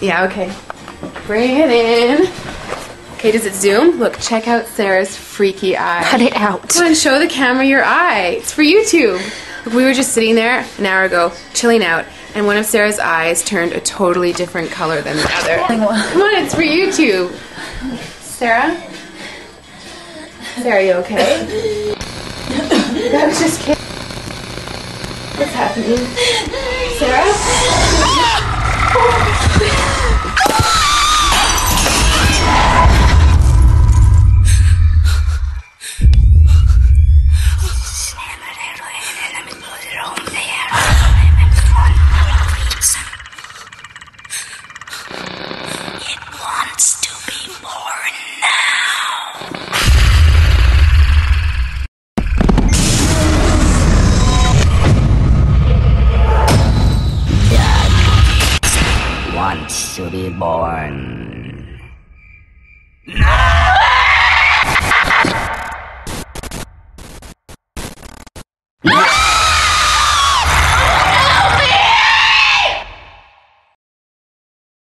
Yeah, okay. Bring it in. Okay, does it zoom? Look, check out Sarah's freaky eye. Cut it out. Come on, show the camera your eye. It's for YouTube. Look, we were just sitting there an hour ago, chilling out, and one of Sarah's eyes turned a totally different color than the other. Come on, it's for YouTube. Sarah? Sarah, are you okay? That was just kidding. What's happening? Sarah? To be born